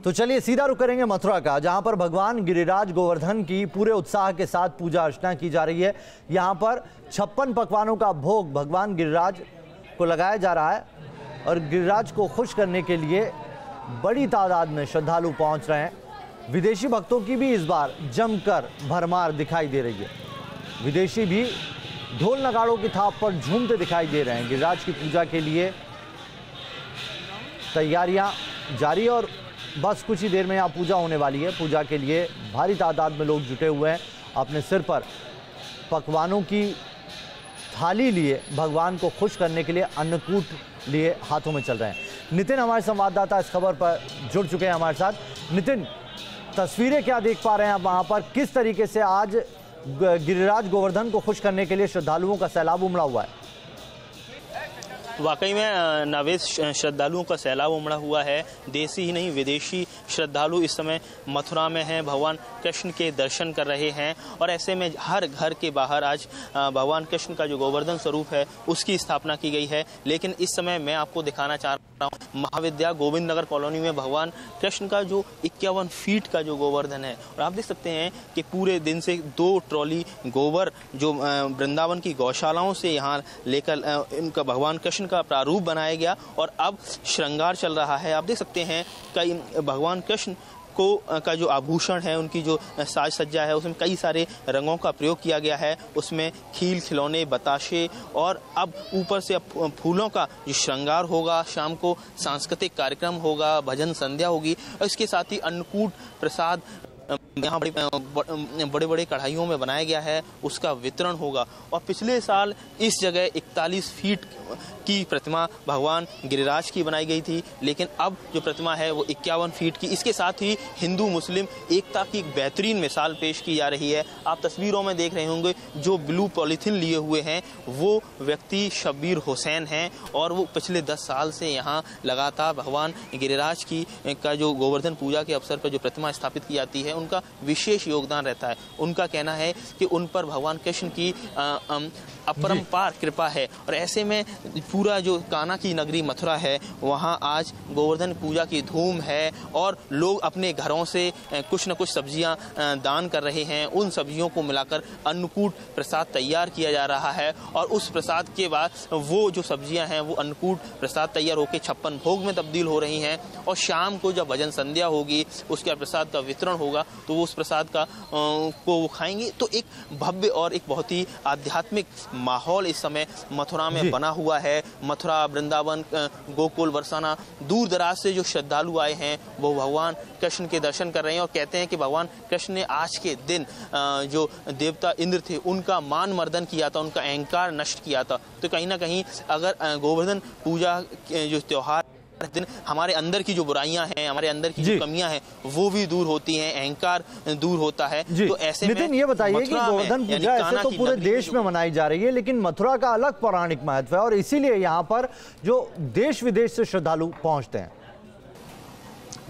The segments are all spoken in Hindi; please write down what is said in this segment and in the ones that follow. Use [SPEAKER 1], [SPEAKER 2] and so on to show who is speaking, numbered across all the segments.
[SPEAKER 1] तो चलिए सीधा रुख करेंगे मथुरा का, जहां पर भगवान गिरिराज गोवर्धन की पूरे उत्साह के साथ पूजा अर्चना की जा रही है। यहां पर 56 पकवानों का भोग भगवान गिरिराज को लगाया जा रहा है और गिरिराज को खुश करने के लिए बड़ी तादाद में श्रद्धालु पहुंच रहे हैं। विदेशी भक्तों की भी इस बार जमकर भरमार दिखाई दे रही है। विदेशी भी ढोल नगाड़ों की थाप पर झूमते दिखाई दे रहे हैं। गिरिराज की पूजा के लिए तैयारियां जारी और बस कुछ ही देर में यहाँ पूजा होने वाली है। पूजा के लिए भारी तादाद में लोग जुटे हुए हैं। अपने सिर पर पकवानों की थाली लिए भगवान को खुश करने के लिए अन्नकूट लिए हाथों में चल रहे हैं। नितिन हमारे संवाददाता इस खबर पर जुड़ चुके हैं हमारे साथ। नितिन, तस्वीरें क्या देख पा रहे हैं आप वहाँ पर? किस तरीके से आज गिरिराज गोवर्धन को खुश करने के लिए श्रद्धालुओं का सैलाब उमड़ा हुआ है?
[SPEAKER 2] वाकई में नावेद श्रद्धालुओं का सैलाब उमड़ा हुआ है। देशी ही नहीं विदेशी श्रद्धालु इस समय मथुरा में हैं, भगवान कृष्ण के दर्शन कर रहे हैं। और ऐसे में हर घर के बाहर आज भगवान कृष्ण का जो गोवर्धन स्वरूप है उसकी स्थापना की गई है। लेकिन इस समय मैं आपको दिखाना चाह रहा हूँ महाविद्या गोविंद नगर कॉलोनी में भगवान कृष्ण का जो 51 फीट का जो गोवर्धन है। और आप देख सकते हैं कि पूरे दिन से 2 ट्रॉली गोबर जो वृंदावन की गौशालाओं से यहाँ लेकर इनका भगवान कृष्ण का प्रारूप बनाया गया और अब श्रृंगार चल रहा है। आप देख सकते हैं कई भगवान कृष्ण का जो आभूषण है, उनकी जो साज सज्जा है, उसमें कई सारे रंगों का प्रयोग किया गया है। उसमें खील खिलौने बताशे और अब ऊपर से अब फूलों का जो श्रृंगार होगा। शाम को सांस्कृतिक कार्यक्रम होगा, भजन संध्या होगी और इसके साथ ही अन्नकूट प्रसाद यहाँ बड़े बड़े कढ़ाइयों में बनाया गया है, उसका वितरण होगा। और पिछले साल इस जगह 41 फीट की प्रतिमा भगवान गिरिराज की बनाई गई थी, लेकिन अब जो प्रतिमा है वो 51 फीट की। इसके साथ ही हिंदू मुस्लिम एकता की एक बेहतरीन मिसाल पेश की जा रही है। आप तस्वीरों में देख रहे होंगे जो ब्लू पॉलीथीन लिए हुए हैं वो व्यक्ति शब्बीर हुसैन हैं और वो पिछले 10 साल से यहाँ लगातार भगवान गिरिराज की का जो गोवर्धन पूजा के अवसर पर जो प्रतिमा स्थापित की जाती है उनका विशेष योगदान रहता है। उनका कहना है कि उन पर भगवान कृष्ण की अपरंपार कृपा है। और ऐसे में पूरा जो कान्हा की नगरी मथुरा है वहाँ आज गोवर्धन पूजा की धूम है और लोग अपने घरों से कुछ न कुछ सब्जियां दान कर रहे हैं। उन सब्जियों को मिलाकर अन्नकूट प्रसाद तैयार किया जा रहा है और उस प्रसाद के बाद वो जो सब्जियां हैं वो अन्नकूट प्रसाद तैयार होकर 56 भोग में तब्दील हो रही हैं। और शाम को जब भजन संध्या होगी उसके बाद प्रसाद का वितरण होगा तो वो उस प्रसाद का को वो खाएंगे। तो एक भव्य और एक बहुत ही आध्यात्मिक माहौल इस समय मथुरा में बना हुआ है। मथुरा, वृंदावन, गोकुल, बरसाना, दूर दराज से जो श्रद्धालु आए हैं वो भगवान कृष्ण के दर्शन कर रहे हैं और कहते हैं कि भगवान कृष्ण ने आज के दिन जो देवता इंद्र थे उनका मान मर्दन किया था, उनका अहंकार नष्ट किया था। तो कहीं ना कहीं अगर गोवर्धन पूजा जो त्योहार दिन हमारे अंदर की जो बुराइयां हैं, हमारे अंदर की जो कमियां हैं वो भी दूर होती हैं, अहंकार दूर होता है। तो ऐसे में
[SPEAKER 1] नितिन ये बताइए कि गोवर्धन पूजा ऐसे तो पूरे देश में मनाई जा रही है, लेकिन मथुरा का अलग पौराणिक महत्व है और इसीलिए यहाँ पर जो देश विदेश से श्रद्धालु पहुंचते हैं।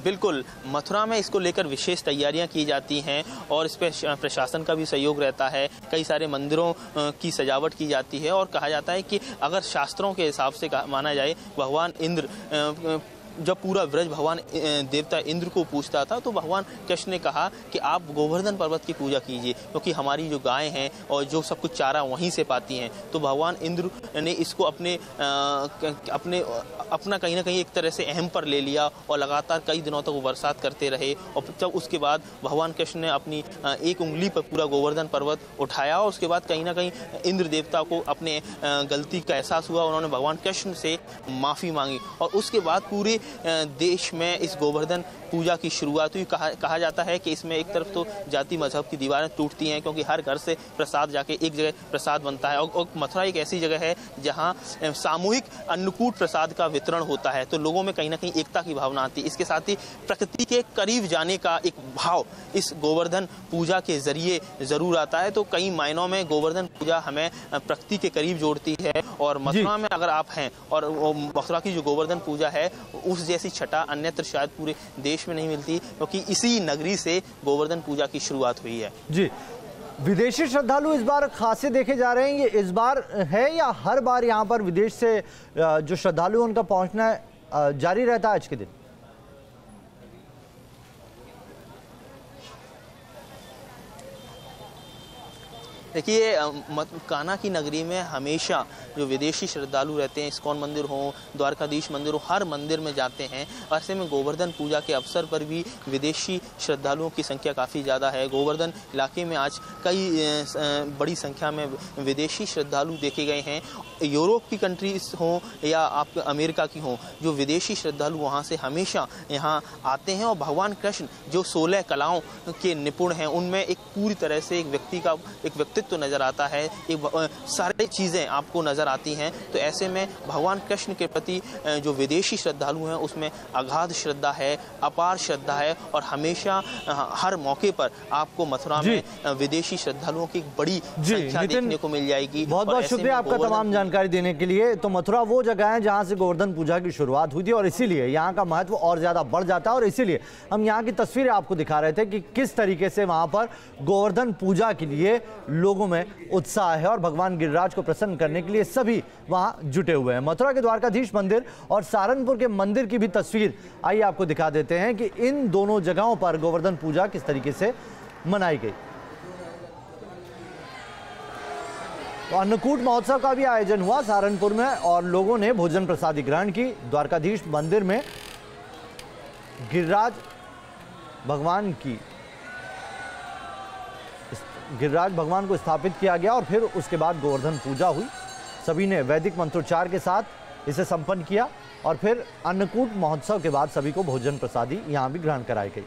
[SPEAKER 2] बिल्कुल, मथुरा में इसको लेकर विशेष तैयारियां की जाती हैं और इस पर प्रशासन का भी सहयोग रहता है। कई सारे मंदिरों की सजावट की जाती है और कहा जाता है कि अगर शास्त्रों के हिसाब से माना जाए भगवान इंद्र जब पूरा व्रज भगवान देवता इंद्र को पूछता था तो भगवान कृष्ण ने कहा कि आप गोवर्धन पर्वत की पूजा कीजिए क्योंकि हमारी जो गायें हैं और जो सब कुछ चारा वहीं से पाती हैं। तो भगवान इंद्र ने इसको अपना कहीं ना कहीं एक तरह से अहम पर ले लिया और लगातार कई दिनों तक वो बरसात करते रहे। और जब उसके बाद भगवान कृष्ण ने अपनी एक उंगली पर पूरा गोवर्धन पर्वत उठाया और उसके बाद कहीं ना कहीं इंद्र देवता को अपने गलती का एहसास हुआ। उन्होंने भगवान कृष्ण से माफ़ी मांगी और उसके बाद पूरे देश में इस गोवर्धन पूजा की शुरुआत हुई। कहा जाता है कि इसमें एक तरफ तो जाति मजहब की दीवारें टूटती हैं क्योंकि हर घर से प्रसाद जाके एक जगह प्रसाद बनता है और मथुरा एक ऐसी जगह है जहां सामूहिक अन्नकूट प्रसाद का वितरण होता है। तो लोगों में कहीं ना कहीं एकता की भावना आती है। इसके साथ ही प्रकृति के करीब जाने का एक भाव इस गोवर्धन पूजा के जरिए जरूर आता है। तो कई मायनों में गोवर्धन पूजा हमें प्रकृति के करीब जोड़ती है और मथुरा में अगर आप हैं और मथुरा की जो गोवर्धन पूजा है उस जैसी छटा अन्यत्र शायद पूरे देश में नहीं मिलती क्योंकि इसी नगरी से गोवर्धन पूजा की शुरुआत हुई है।
[SPEAKER 1] जी, विदेशी श्रद्धालु इस बार खासे देखे जा रहे हैं, ये इस बार है या हर बार यहाँ पर विदेश से जो श्रद्धालु उनका पहुँचना जारी रहता है आज के दिन?
[SPEAKER 2] देखिए कान्हा की नगरी में हमेशा जो विदेशी श्रद्धालु रहते हैं, इस्कॉन मंदिर हो, द्वारकाधीश मंदिर हो, हर मंदिर में जाते हैं। और ऐसे में गोवर्धन पूजा के अवसर पर भी विदेशी श्रद्धालुओं की संख्या काफ़ी ज़्यादा है। गोवर्धन इलाके में आज कई बड़ी संख्या में विदेशी श्रद्धालु देखे गए हैं। यूरोप की कंट्रीज हों या आप अमेरिका की हों, जो विदेशी श्रद्धालु वहाँ से हमेशा यहाँ आते हैं। और भगवान कृष्ण जो 16 कलाओं के निपुण हैं, उनमें एक पूरी तरह से एक व्यक्ति का एक व्यक्तित्व नज़र आता है, एक सारी चीज़ें आपको नज़र आती हैं। तो ऐसे में भगवान कृष्ण के प्रति जो विदेशी श्रद्धालु हैं उसमें अगाध श्रद्धा है, अपार श्रद्धा है। और हमेशा हर मौके पर आपको मथुरा में विदेशी श्रद्धालुओं की बड़ी संख्या देखने को मिल जाएगी।
[SPEAKER 1] बहुत बहुत शुक्रिया आपका तमाम जानकारी देने के लिए। तो मथुरा वो जगह है जहां से गोवर्धन पूजा की शुरुआत हुई थी और इसीलिए यहाँ का महत्व और ज्यादा बढ़ जाता है। और इसीलिए हम यहाँ की तस्वीरें आपको दिखा रहे थे कि किस तरीके से वहां पर गोवर्धन पूजा के लिए लोगों में उत्साह है और भगवान गिरिराज को प्रसन्न करने के लिए सभी वहां जुटे हुए हैं। मथुरा के द्वारकाधीश मंदिर और सहारनपुर के मंदिर की भी तस्वीर आइए आपको दिखा देते हैं कि इन दोनों जगहों पर गोवर्धन पूजा किस तरीके से मनाई गई। तो अन्नकूट महोत्सव का भी आयोजन हुआ सहारनपुर में और लोगों ने भोजन प्रसादी ग्रहण की। द्वारकाधीश मंदिर में गिरिराज भगवान को स्थापित किया गया और फिर उसके बाद गोवर्धन पूजा हुई। सभी ने वैदिक मंत्रोच्चार के साथ इसे संपन्न किया और फिर अन्नकूट महोत्सव के बाद सभी को भोजन प्रसादी यहाँ भी ग्रहण कराई गई।